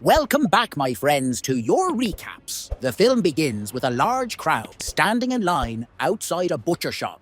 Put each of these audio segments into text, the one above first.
Welcome back, my friends, to your recaps. The film begins with a large crowd standing in line outside a butcher shop,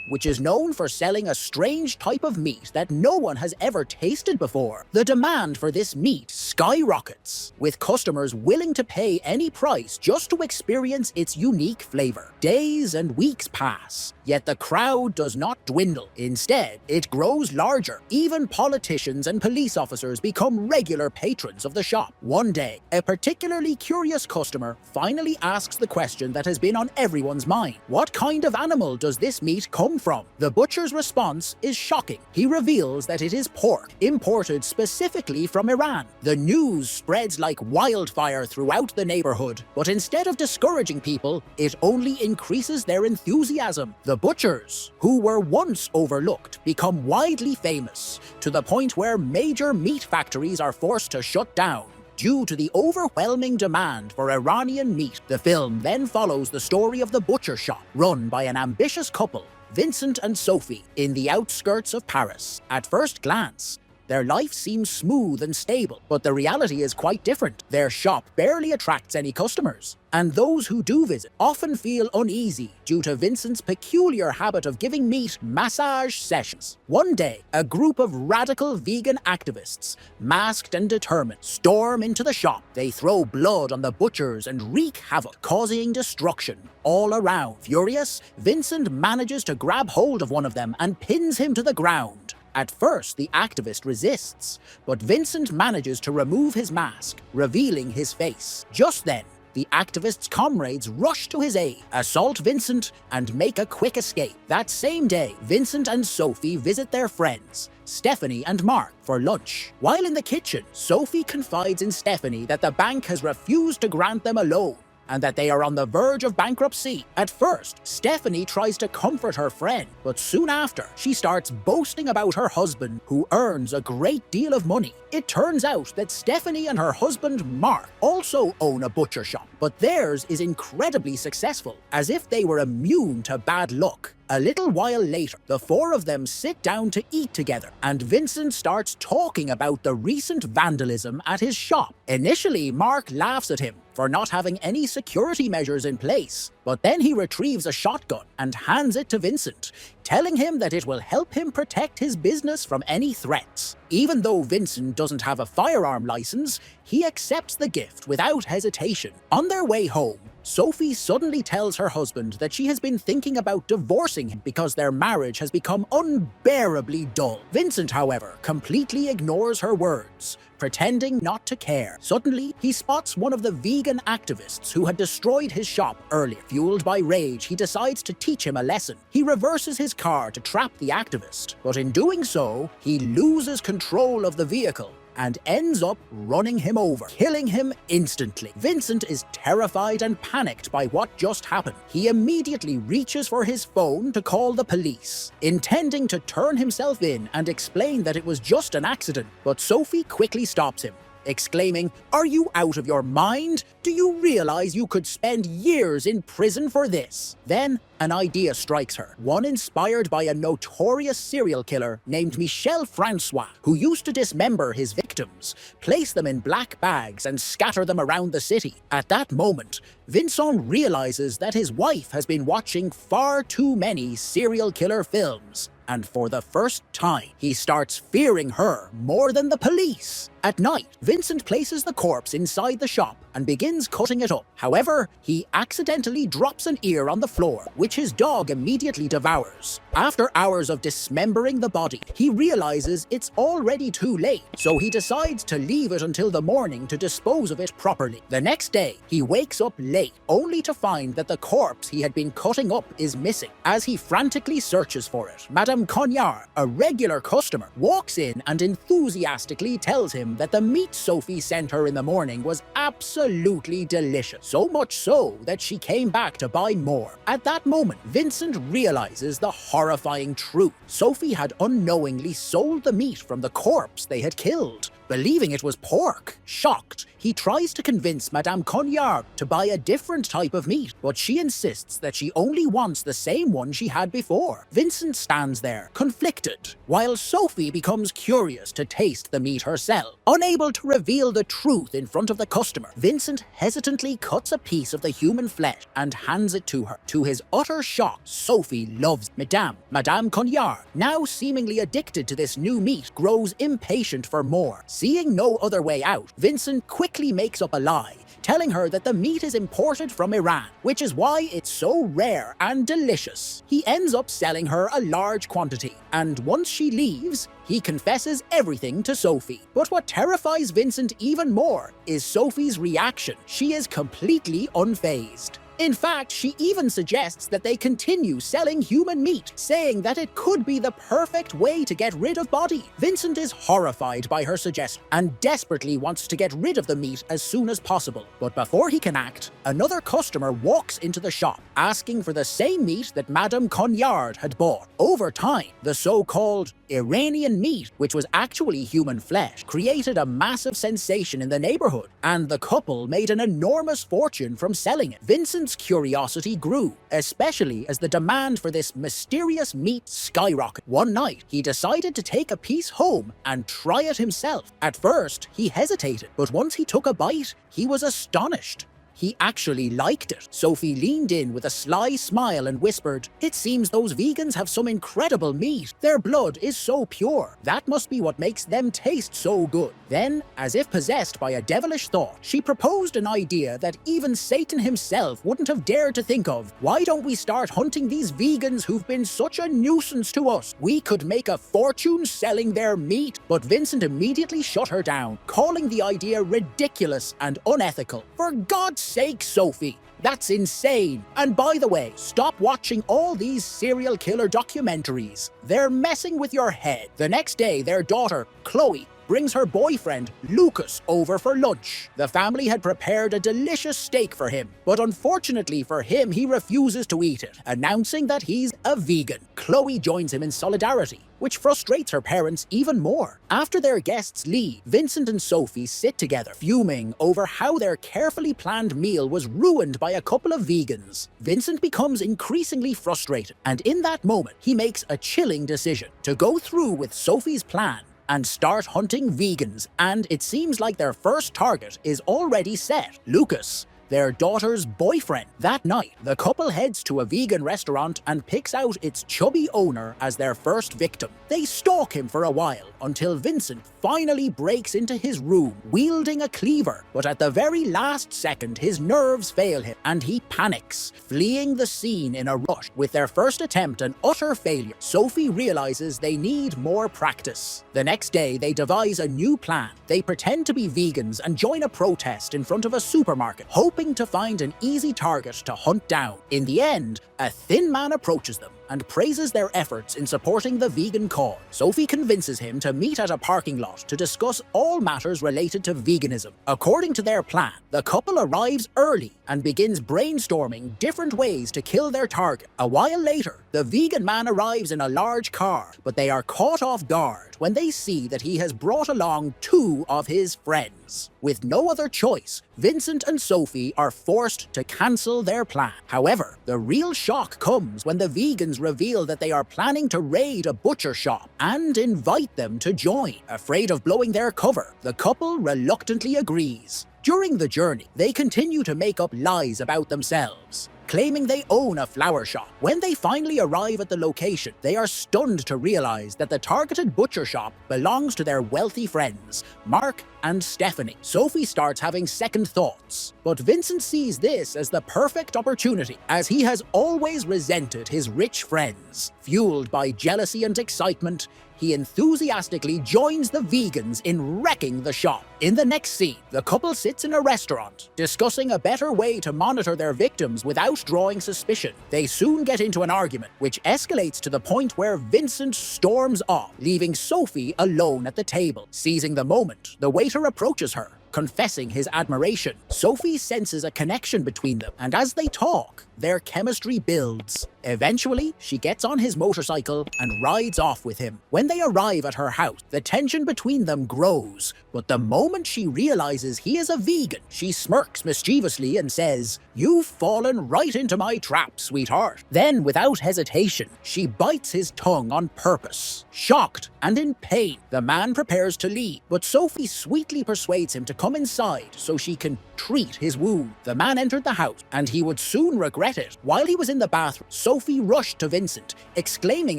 which is known for selling a strange type of meat that no one has ever tasted before. The demand for this meat skyrockets, with customers willing to pay any price just to experience its unique flavor. Days and weeks pass, yet the crowd does not dwindle. Instead, it grows larger. Even politicians and police officers become regular patrons of the shop. One day, a particularly curious customer finally asks the question that has been on everyone's mind. What kind of animal does this meat come from? The butcher's response is shocking. He reveals that it is pork, imported specifically from Iran. The news spreads like wildfire throughout the neighborhood, but instead of discouraging people, it only increases their enthusiasm. The butchers, who were once overlooked, become widely famous, to the point where major meat factories are forced to shut down due to the overwhelming demand for Iranian meat. The film then follows the story of the butcher shop, run by an ambitious couple, Vincent and Sophie, in the outskirts of Paris. At first glance, their life seems smooth and stable, but the reality is quite different. Their shop barely attracts any customers, and those who do visit often feel uneasy due to Vincent's peculiar habit of giving meat massage sessions. One day, a group of radical vegan activists, masked and determined, storm into the shop. They throw blood on the butchers and wreak havoc, causing destruction all around. Furious, Vincent manages to grab hold of one of them and pins him to the ground. At first, the activist resists, but Vincent manages to remove his mask, revealing his face. Just then, the activist's comrades rush to his aid, assault Vincent, and make a quick escape. That same day, Vincent and Sophie visit their friends, Stephanie and Mark, for lunch. While in the kitchen, Sophie confides in Stephanie that the bank has refused to grant them a loan, and that they are on the verge of bankruptcy. At first, Stephanie tries to comfort her friend, but soon after, she starts boasting about her husband, who earns a great deal of money. It turns out that Stephanie and her husband, Mark, also own a butcher shop, but theirs is incredibly successful, as if they were immune to bad luck. A little while later, the four of them sit down to eat together, and Vincent starts talking about the recent vandalism at his shop. Initially, Mark laughs at him for not having any security measures in place, but then he retrieves a shotgun and hands it to Vincent, telling him that it will help him protect his business from any threats. Even though Vincent doesn't have a firearm license, he accepts the gift without hesitation. On their way home, Sophie suddenly tells her husband that she has been thinking about divorcing him because their marriage has become unbearably dull. Vincent, however, completely ignores her words, pretending not to care. Suddenly, he spots one of the vegan activists who had destroyed his shop earlier. Fueled by rage, he decides to teach him a lesson. He reverses his car to trap the activist, but in doing so, he loses control of the vehicle and ends up running him over, killing him instantly. Vincent is terrified and panicked by what just happened. He immediately reaches for his phone to call the police, intending to turn himself in and explain that it was just an accident, but Sophie quickly stops him, exclaiming, "Are you out of your mind? Do you realize you could spend years in prison for this?" Then, an idea strikes her, one inspired by a notorious serial killer named Michel Francois, who used to dismember his victims, place them in black bags, and scatter them around the city. At that moment, Vincent realizes that his wife has been watching far too many serial killer films, and for the first time, he starts fearing her more than the police. At night, Vincent places the corpse inside the shop and begins cutting it up. However, he accidentally drops an ear on the floor, which his dog immediately devours. After hours of dismembering the body, he realizes it's already too late, so he decides to leave it until the morning to dispose of it properly. The next day, he wakes up late, only to find that the corpse he had been cutting up is missing. As he frantically searches for it, Madame Cognard, a regular customer, walks in and enthusiastically tells him that the meat Sophie sent her in the morning was absolutely delicious, so much so that she came back to buy more. At that moment, Vincent realizes the horrifying truth. Sophie had unknowingly sold the meat from the corpse they had killed, believing it was pork. Shocked, He tries to convince Madame Cognard to buy a different type of meat, but she insists that she only wants the same one she had before. Vincent stands there, conflicted, while Sophie becomes curious to taste the meat herself. Unable to reveal the truth in front of the customer, Vincent hesitantly cuts a piece of the human flesh and hands it to her. To his utter shock, Sophie loves Madame Cognard, now seemingly addicted to this new meat, grows impatient for more. Seeing no other way out, Vincent quickly makes up a lie, telling her that the meat is imported from Iran, which is why it's so rare and delicious. He ends up selling her a large quantity, and once she leaves, he confesses everything to Sophie. But what terrifies Vincent even more is Sophie's reaction. She is completely unfazed. In fact, she even suggests that they continue selling human meat, saying that it could be the perfect way to get rid of body. Vincent is horrified by her suggestion and desperately wants to get rid of the meat as soon as possible. But before he can act, another customer walks into the shop, asking for the same meat that Madame Cognard had bought. Over time, the so-called Iranian meat, which was actually human flesh, created a massive sensation in the neighborhood, and the couple made an enormous fortune from selling it. Vincent's curiosity grew, especially as the demand for this mysterious meat skyrocketed. One night, he decided to take a piece home and try it himself. At first, he hesitated, but once he took a bite, he was astonished. He actually liked it. Sophie leaned in with a sly smile and whispered, "It seems those vegans have some incredible meat. Their blood is so pure. That must be what makes them taste so good." Then, as if possessed by a devilish thought, she proposed an idea that even Satan himself wouldn't have dared to think of. "Why don't we start hunting these vegans who've been such a nuisance to us? We could make a fortune selling their meat." But Vincent immediately shut her down, calling the idea ridiculous and unethical. "For God's sake, Sophie, that's insane. And by the way, stop watching all these serial killer documentaries. They're messing with your head." The next day, their daughter, Chloe, brings her boyfriend, Lucas, over for lunch. The family had prepared a delicious steak for him, but unfortunately for him, he refuses to eat it, announcing that he's a vegan. Chloe joins him in solidarity, which frustrates her parents even more. After their guests leave, Vincent and Sophie sit together, fuming over how their carefully planned meal was ruined by a couple of vegans. Vincent becomes increasingly frustrated, and in that moment, he makes a chilling decision to go through with Sophie's plan and start hunting vegans, and it seems like their first target is already set: Lucas, their daughter's boyfriend. That night, the couple heads to a vegan restaurant and picks out its chubby owner as their first victim. They stalk him for a while until Vincent finally breaks into his room wielding a cleaver, but at the very last second his nerves fail him and he panics, fleeing the scene in a rush. With their first attempt an utter failure, Sophie realizes they need more practice. The next day they devise a new plan. They pretend to be vegans and join a protest in front of a supermarket, hoping to find an easy target to hunt down. In the end, a thin man approaches them and praises their efforts in supporting the vegan cause. Sophie convinces him to meet at a parking lot to discuss all matters related to veganism. According to their plan, the couple arrives early and begins brainstorming different ways to kill their target. A while later, the vegan man arrives in a large car, but they are caught off guard when they see that he has brought along two of his friends. With no other choice, Vincent and Sophie are forced to cancel their plan. However, the real shock comes when the vegans reveal that they are planning to raid a butcher shop and invite them to join. Afraid of blowing their cover, the couple reluctantly agrees. During the journey, they continue to make up lies about themselves, claiming they own a flower shop. When they finally arrive at the location, they are stunned to realize that the targeted butcher shop belongs to their wealthy friends, Mark and Stephanie. Sophie starts having second thoughts, but Vincent sees this as the perfect opportunity, as he has always resented his rich friends. Fueled by jealousy and excitement, he enthusiastically joins the vegans in wrecking the shop. In the next scene, the couple sits in a restaurant, discussing a better way to monitor their victims without drawing suspicion. They soon get into an argument, which escalates to the point where Vincent storms off, leaving Sophie alone at the table. Seizing the moment, the waiter approaches her, confessing his admiration. Sophie senses a connection between them, and as they talk, their chemistry builds. Eventually, she gets on his motorcycle and rides off with him. When they arrive at her house, the tension between them grows, but the moment she realizes he is a vegan, she smirks mischievously and says, "You've fallen right into my trap, sweetheart." Then, without hesitation, she bites his tongue on purpose. Shocked and in pain, the man prepares to leave, but Sophie sweetly persuades him to come inside so she can treat his wound. The man entered the house, and he would soon regret it. While he was in the bathroom, Sophie rushed to Vincent, exclaiming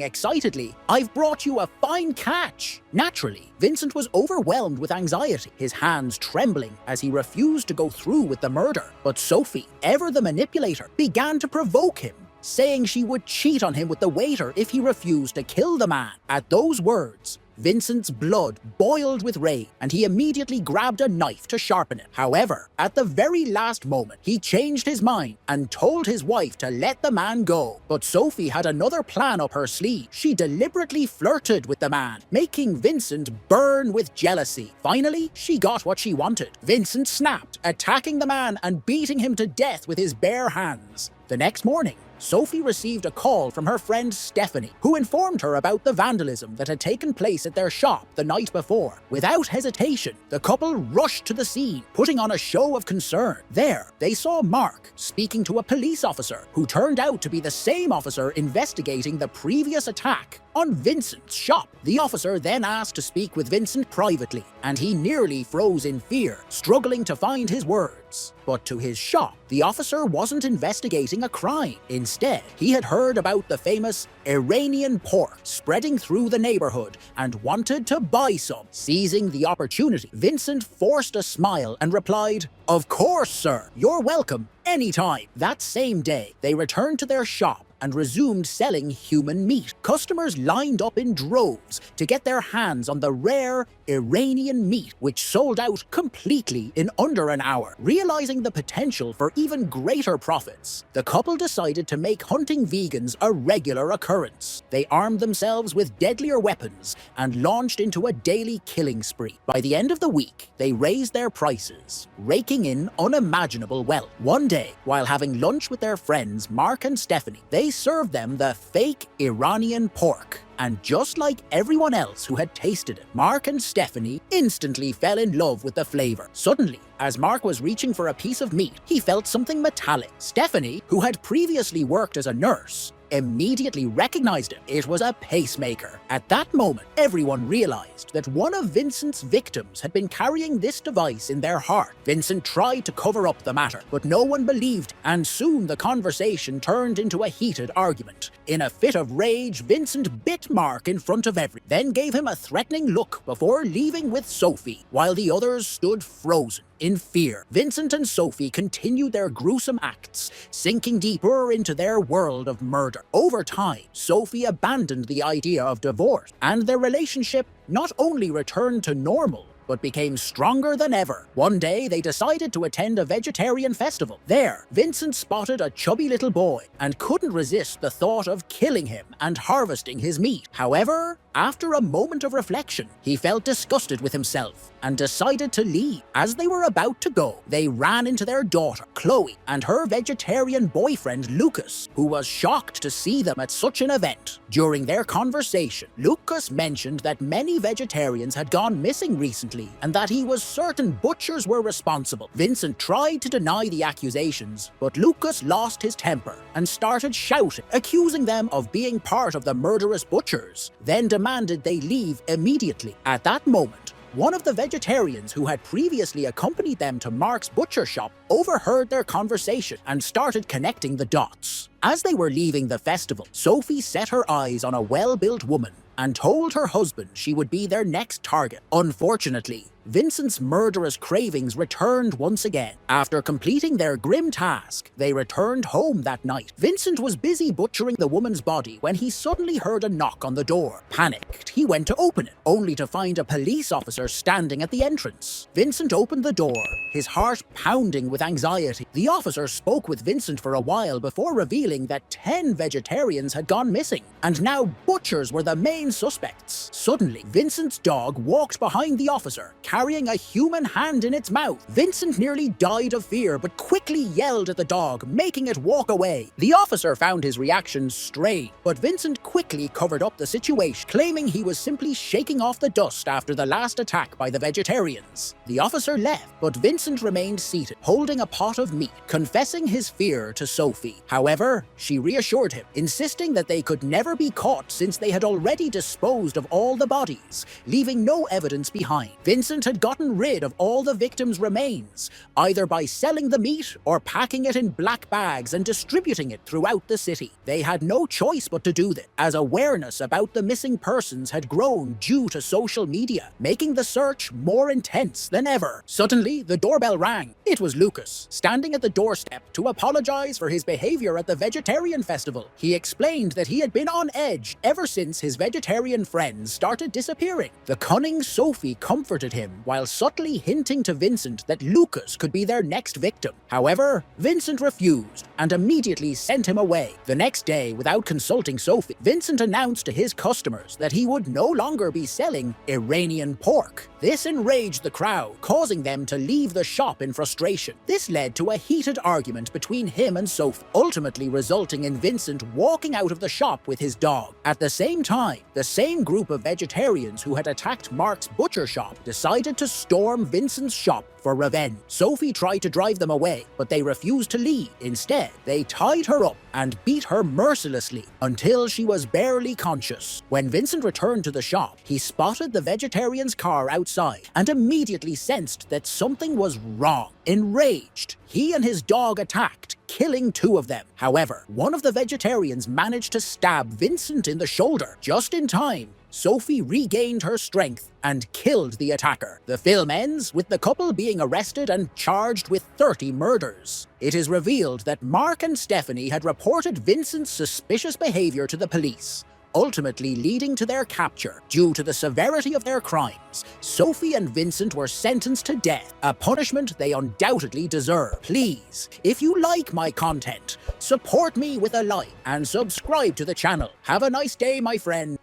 excitedly, "I've brought you a fine catch!" Naturally, Vincent was overwhelmed with anxiety, his hands trembling as he refused to go through with the murder. But Sophie, ever the manipulator, began to provoke him, saying she would cheat on him with the waiter if he refused to kill the man. At those words, Vincent's blood boiled with rage, and he immediately grabbed a knife to sharpen it. However, at the very last moment, he changed his mind and told his wife to let the man go. But Sophie had another plan up her sleeve. She deliberately flirted with the man, making Vincent burn with jealousy. Finally, she got what she wanted. Vincent snapped, attacking the man and beating him to death with his bare hands. The next morning, Sophie received a call from her friend Stephanie, who informed her about the vandalism that had taken place at their shop the night before. Without hesitation, the couple rushed to the scene, putting on a show of concern. There, they saw Mark speaking to a police officer, who turned out to be the same officer investigating the previous attack on Vincent's shop. The officer then asked to speak with Vincent privately, and he nearly froze in fear, struggling to find his words. But to his shock, the officer wasn't investigating a crime. Instead, he had heard about the famous Iranian pork spreading through the neighborhood and wanted to buy some. Seizing the opportunity, Vincent forced a smile and replied, "Of course, sir. You're welcome anytime." That same day, they returned to their shop and resumed selling human meat. Customers lined up in droves to get their hands on the rare Iranian meat, which sold out completely in under an hour. Realizing the potential for even greater profits, the couple decided to make hunting vegans a regular occurrence. They armed themselves with deadlier weapons and launched into a daily killing spree. By the end of the week, they raised their prices, raking in unimaginable wealth. One day, while having lunch with their friends Mark and Stephanie, they served them the fake Iranian pork. And just like everyone else who had tasted it, Mark and Stephanie instantly fell in love with the flavor. Suddenly, as Mark was reaching for a piece of meat, he felt something metallic. Stephanie, who had previously worked as a nurse, immediately recognized it. It was a pacemaker. At that moment, everyone realized that one of Vincent's victims had been carrying this device in their heart. Vincent tried to cover up the matter, but no one believed, and soon the conversation turned into a heated argument. In a fit of rage, Vincent bit Mark in front of everyone, then gave him a threatening look before leaving with Sophie, while the others stood frozen in fear. Vincent and Sophie continued their gruesome acts, sinking deeper into their world of murder. Over time, Sophie abandoned the idea of divorce, and their relationship not only returned to normal, but became stronger than ever. One day, they decided to attend a vegetarian festival. There, Vincent spotted a chubby little boy and couldn't resist the thought of killing him and harvesting his meat. However, after a moment of reflection, he felt disgusted with himself and decided to leave. As they were about to go, they ran into their daughter, Chloe, and her vegetarian boyfriend, Lucas, who was shocked to see them at such an event. During their conversation, Lucas mentioned that many vegetarians had gone missing recently and that he was certain butchers were responsible. Vincent tried to deny the accusations, but Lucas lost his temper and started shouting, accusing them of being part of the murderous butchers, then demanded they leave immediately. At that moment, one of the vegetarians who had previously accompanied them to Mark's butcher shop overheard their conversation and started connecting the dots. As they were leaving the festival, Sophie set her eyes on a well-built woman and told her husband she would be their next target. Unfortunately, Vincent's murderous cravings returned once again. After completing their grim task, they returned home that night. Vincent was busy butchering the woman's body when he suddenly heard a knock on the door. Panicked, he went to open it, only to find a police officer standing at the entrance. Vincent opened the door, his heart pounding with anxiety. The officer spoke with Vincent for a while before revealing that 10 vegetarians had gone missing, and now butchers were the main main suspects. Suddenly, Vincent's dog walked behind the officer, carrying a human hand in its mouth. Vincent nearly died of fear, but quickly yelled at the dog, making it walk away. The officer found his reaction strange, but Vincent quickly covered up the situation, claiming he was simply shaking off the dust after the last attack by the vegetarians. The officer left, but Vincent remained seated, holding a pot of meat, confessing his fear to Sophie. However, she reassured him, insisting that they could never be caught since they had already disposed of all the bodies, leaving no evidence behind. Vincent had gotten rid of all the victims' remains, either by selling the meat or packing it in black bags and distributing it throughout the city. They had no choice but to do this, as awareness about the missing persons had grown due to social media, making the search more intense than ever. Suddenly, the doorbell rang. It was Lucas, standing at the doorstep to apologize for his behavior at the vegetarian festival. He explained that he had been on edge ever since his vegetarian friends started disappearing. The cunning Sophie comforted him while subtly hinting to Vincent that Lucas could be their next victim. However, Vincent refused and immediately sent him away. The next day, without consulting Sophie, Vincent announced to his customers that he would no longer be selling Iranian pork. This enraged the crowd, causing them to leave the shop in frustration. This led to a heated argument between him and Sophie, ultimately resulting in Vincent walking out of the shop with his dog. At the same time, the same group of vegetarians who had attacked Mark's butcher shop decided to storm Vincent's shop for revenge. Sophie tried to drive them away, but they refused to leave. Instead, they tied her up and beat her mercilessly until she was barely conscious. When Vincent returned to the shop, he spotted the vegetarian's car outside and immediately sensed that something was wrong. Enraged, he and his dog attacked, killing two of them. However, one of the vegetarians managed to stab Vincent in the shoulder. Just in time, Sophie regained her strength and killed the attacker. The film ends with the couple being arrested and charged with 30 murders. It is revealed that Mark and Stephanie had reported Vincent's suspicious behavior to the police, ultimately leading to their capture. Due to the severity of their crimes, Sophie and Vincent were sentenced to death, a punishment they undoubtedly deserve. Please, if you like my content, support me with a like and subscribe to the channel. Have a nice day, my friend.